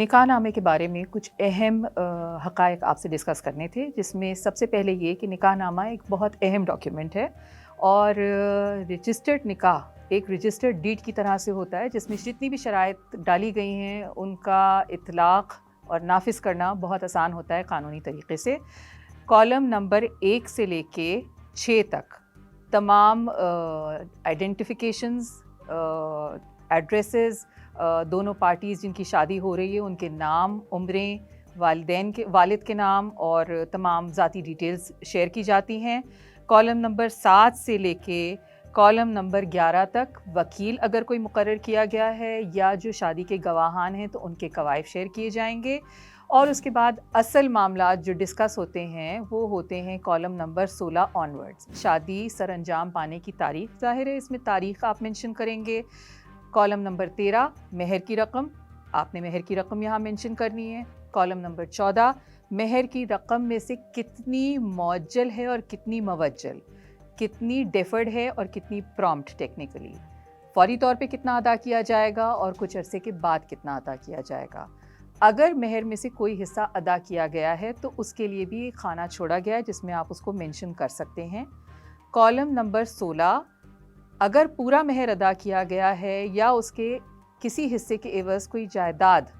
निकाह नामे के बारे में कुछ अहम हक़ाइक़ आपसे डिस्कस करने थे, जिसमें सबसे पहले ये कि निकाह नामा एक बहुत अहम डॉक्यूमेंट है और रजिस्टर्ड निकाह एक रजिस्टर्ड डीड की तरह से होता है, जिसमें जितनी भी शराइत डाली गई हैं उनका इतलाक़ और नाफिज करना बहुत आसान होता है क़ानूनी तरीक़े से। कॉलम नंबर 1 से लेके 6 तक तमाम आइडेंटिफिकेशंस, एड्रेसेस, दोनों पार्टीज़ जिनकी शादी हो रही है उनके नाम, उम्रें, वालिद के नाम और तमाम ज़ाती डिटेल्स शेयर की जाती हैं। कॉलम नंबर 7 से लेके कॉलम नंबर 11 तक वकील अगर कोई मुकर्रर किया गया है या जो शादी के गवाहान हैं तो उनके कवायद शेयर किए जाएंगे। और उसके बाद असल मामलात जो डिस्कस होते हैं वो होते हैं कॉलम नंबर 16 ऑनवर्ड्स। शादी सर अंजाम पाने की तारीख, ज़ाहिर है इसमें तारीख़ आप मेंशन करेंगे। कॉलम नंबर 13 महर की रकम, आपने महर की रकम यहाँ मेंशन करनी है। कॉलम नंबर 14 महर की रकम में से कितनी मौज्जल है और कितनी मवज्जल, कितनी डेफर्ड है और कितनी प्रॉम्प्ट, टेक्निकली फौरी तौर पे कितना अदा किया जाएगा और कुछ अरसे के बाद कितना अदा किया जाएगा। अगर महर में से कोई हिस्सा अदा किया गया है तो उसके लिए भी एक खाना छोड़ा गया है जिसमें आप उसको मेंशन कर सकते हैं। कॉलम नंबर 16 अगर पूरा महर अदा किया गया है या उसके किसी हिस्से के एवज़ कोई जायदाद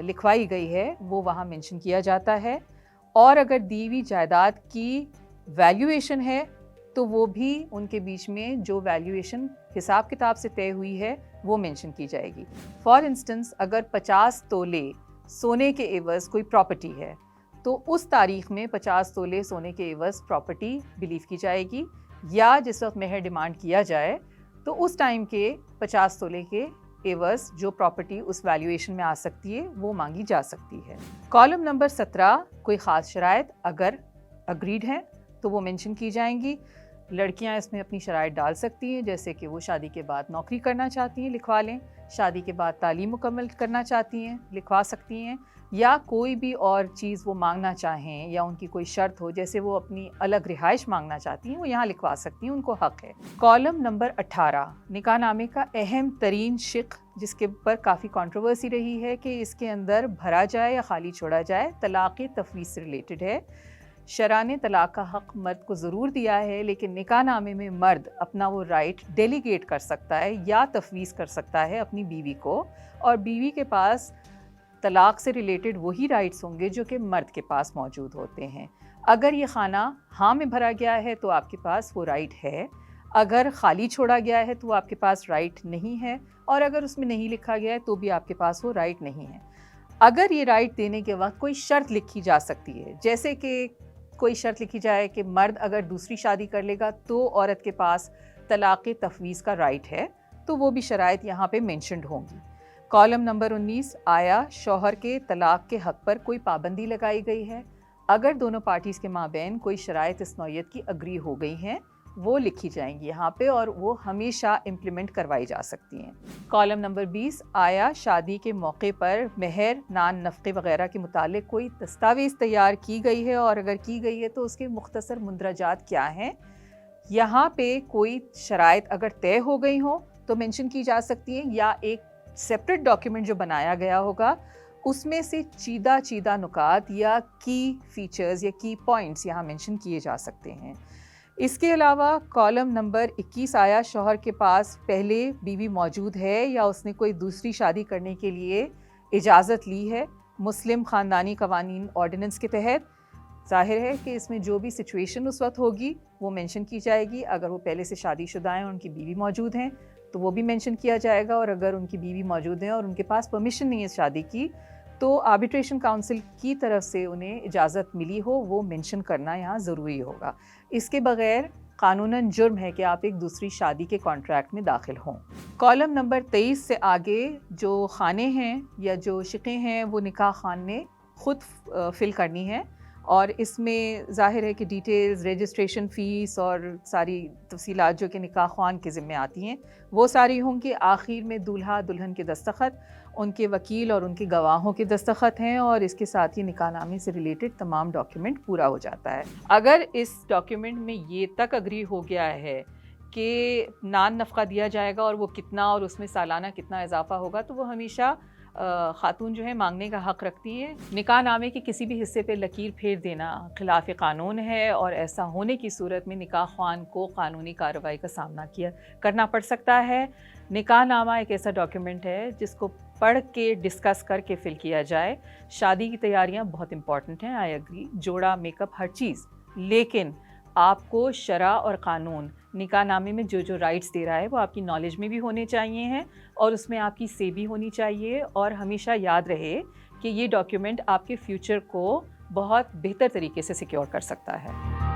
लिखवाई गई है वो वहाँ मेंशन किया जाता है। और अगर दी हुई जायदाद की वैल्यूएशन है तो वो भी उनके बीच में जो वैल्यूएशन हिसाब किताब से तय हुई है वो मेंशन की जाएगी। फॉर इंस्टेंस अगर 50 तोले सोने के एवज़ कोई प्रॉपर्टी है तो उस तारीख़ में 50 तोले सोने के एवज़ प्रॉपर्टी बिलीव की जाएगी, या जिस वक्त महर डिमांड किया जाए तो उस टाइम के 50 तोले के एवज़ जो प्रॉपर्टी उस वैल्यूएशन में आ सकती है वो मांगी जा सकती है। कॉलम नंबर 17 कोई ख़ास शराइत अगर अग्रीड हैं तो वो मेंशन की जाएंगी। लड़कियां इसमें अपनी शराइत डाल सकती हैं, जैसे कि वो शादी के बाद नौकरी करना चाहती हैं, लिखवा लें। शादी के बाद तालीम मुकम्मल करना चाहती हैं, लिखवा सकती हैं। या कोई भी और चीज़ वो मांगना चाहें या उनकी कोई शर्त हो, जैसे वो अपनी अलग रिहाइश मांगना चाहती हैं, वो यहाँ लिखवा सकती हैं, उनको हक़ है। कॉलम नंबर 18 निकाह नामे का अहम तरीन शिक, जिसके ऊपर काफ़ी कंट्रोवर्सी रही है कि इसके अंदर भरा जाए या खाली छोड़ा जाए, तलाक़ तफ़वीज़ से रिलेटेड है। शरआ ने तलाक़ का हक़ मर्द को ज़रूर दिया है, लेकिन निकाह नामे में मर्द अपना वो राइट डेलीगेट कर सकता है या तफ़वीज़ कर सकता है अपनी बीवी को, और बीवी के पास तलाक़ से रिलेटेड वही राइट्स होंगे जो कि मर्द के पास मौजूद होते हैं। अगर ये खाना हाँ में भरा गया है तो आपके पास वो राइट है, अगर खाली छोड़ा गया है तो आपके पास राइट नहीं है, और अगर उसमें नहीं लिखा गया है तो भी आपके पास वो राइट नहीं है। अगर ये राइट देने के वक्त कोई शर्त लिखी जा सकती है, जैसे कि कोई शर्त लिखी जाए कि मर्द अगर दूसरी शादी कर लेगा तो औरत के पास तलाक़ तफ़वीज़ का राइट है, तो वो भी शराइत यहाँ पे मेंशन्ड होंगी। कॉलम नंबर 19 आया शौहर के तलाक़ के हक़ पर कोई पाबंदी लगाई गई है। अगर दोनों पार्टीज़ के माबैन कोई शराइत इस नौइयत की अग्री हो गई हैं वो लिखी जाएंगी यहाँ पे, और वो हमेशा इम्प्लीमेंट करवाई जा सकती हैं। कॉलम नंबर 20 आया शादी के मौके पर महर, नान, नफ़क़े वग़ैरह के मुतालिक कोई दस्तावेज़ तैयार की गई है, और अगर की गई है तो उसके मुख्तसर मुंदरजात क्या हैं। यहाँ पे कोई शराइत अगर तय हो गई हो तो मेंशन की जा सकती हैं, या एक सेपरेट डॉक्यूमेंट जो बनाया गया होगा उसमें से चीदा नुकात या की फीचर्स या की पॉइंट्स यहाँ मेंशन किए जा सकते हैं। इसके अलावा कॉलम नंबर 21 आया शौहर के पास पहले बीवी मौजूद है या उसने कोई दूसरी शादी करने के लिए इजाज़त ली है मुस्लिम ख़ानदानी क़वानीन ऑर्डिनेंस के तहत। ज़ाहिर है कि इसमें जो भी सिचुएशन उस वक्त होगी वो मेंशन की जाएगी। अगर वो पहले से शादीशुदा हैं और उनकी बीवी मौजूद हैं तो वो भी मेंशन किया जाएगा, और अगर उनकी बीवी मौजूद हैं और उनके पास परमिशन नहीं है शादी की तो आर्बिट्रेशन काउंसिल की तरफ से उन्हें इजाज़त मिली हो, वो मेंशन करना यहाँ ज़रूरी होगा। इसके बगैर कानूनन जुर्म है कि आप एक दूसरी शादी के कॉन्ट्रैक्ट में दाखिल हों। कॉलम नंबर 23 से आगे जो खाने हैं या जो शिकें हैं वो निकाह खान ने ख़ुद फिल करनी है, और इसमें ज़ाहिर है कि डिटेल्स, रजिस्ट्रेशन फ़ीस और सारी तफसीलात जो कि निकाह ख़्वान के ज़िम्मे आती हैं वो सारी होंगी। आखिर में दूल्हा दुल्हन के दस्तखत, उनके वकील और उनके गवाहों के दस्तखत हैं, और इसके साथ ही निकाह नामे से रिलेटेड तमाम डॉक्यूमेंट पूरा हो जाता है। अगर इस डॉक्यूमेंट में ये तक अग्री हो गया है कि नान नफ़क़ा दिया जाएगा और वो कितना, और उसमें सालाना कितना इजाफ़ा होगा, तो वो हमेशा خاتون جو ہے مانگنے کا حق رکھتی ہے۔ نکاح نامے کے کسی بھی حصے پہ لکیر پھیر دینا خلاف قانون ہے، اور ایسا ہونے کی صورت میں نکاح خوان کو قانونی کارروائی کا سامنا کرنا پڑ سکتا ہے۔ نکاح نامہ ایک ایسا ڈاکیومنٹ ہے جس کو پڑھ کے ڈسکس کر کے فل کیا جائے۔ شادی کی تیاریاں بہت امپورٹنٹ ہیں، آئی ایگری، جوڑا، میک اپ، ہر چیز، لیکن آپ کو شرع اور قانون نکاح نامے میں جو جو رائٹس دے رہا ہے وہ آپ کی نالج میں بھی ہونے چاہیے ہیں، اور اس میں آپ کی سے بھی ہونی چاہیے، اور ہمیشہ یاد رہے کہ یہ ڈاکیومنٹ آپ کے فیوچر کو بہت بہتر طریقے سے سیکیور کر سکتا ہے۔